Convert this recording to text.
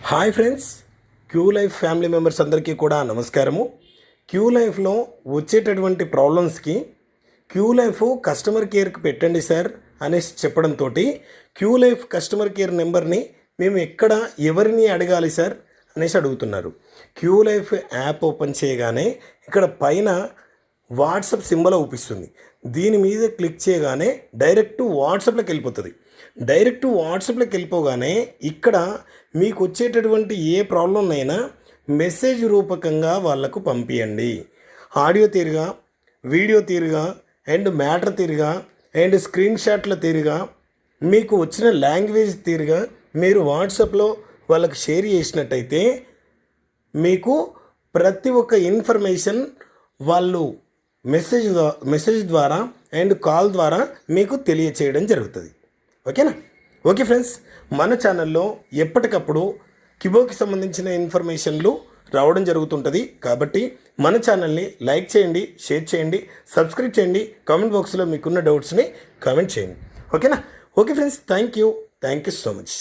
Hi friends, Q life family members అందరికీ కూడా నమస్కారము. క్యూ లైఫ్లో వచ్చేటటువంటి ప్రాబ్లమ్స్కి క్యూ లైఫ్ కస్టమర్ కేర్కి పెట్టండి సార్ అనేసి చెప్పడంతో క్యూ లైఫ్ కస్టమర్ కేర్ నెంబర్ని మేము ఎక్కడ ఎవరిని అడగాలి సార్ అనేసి అడుగుతున్నారు. క్యూ లైఫ్ యాప్ ఓపెన్ చేయగానే ఇక్కడ పైన వాట్సాప్ సింబల్ అవుపిస్తుంది. దీని మీద క్లిక్ చేయగానే డైరెక్ట్ వాట్సాప్లోకి వెళ్ళిపోతుంది. డైరెక్ట్ వాట్సాప్లోకి వెళ్ళిపోగానే ఇక్కడ మీకు వచ్చేటటువంటి ఏ ప్రాబ్లం అయినా మెసేజ్ రూపకంగా వాళ్ళకు పంపించండి. ఆడియో తీరుగా, వీడియో తీరుగా, అండ్ మ్యాటర్ తీరుగా, అండ్ స్క్రీన్ షాట్ల తీరుగా, మీకు వచ్చిన లాంగ్వేజ్ తీరుగా మీరు వాట్సాప్లో వాళ్ళకి షేర్ చేసినట్టయితే మీకు ప్రతి ఒక్క ఇన్ఫర్మేషన్ వాళ్ళు మెసేజ్ ద్వారా అండ్ కాల్ ద్వారా మీకు తెలియచేయడం జరుగుతుంది. ఓకేనా? ఓకే ఫ్రెండ్స్, మన ఛానల్లో ఎప్పటికప్పుడు కిబోకి సంబంధించిన ఇన్ఫర్మేషన్లు రావడం జరుగుతుంటుంది. కాబట్టి మన ఛానల్ని లైక్ చేయండి, షేర్ చేయండి, సబ్స్క్రైబ్ చేయండి, కామెంట్ బాక్స్లో మీకున్న డౌట్స్ని కామెంట్ చేయండి. ఓకేనా? Okay friends, thank you so much.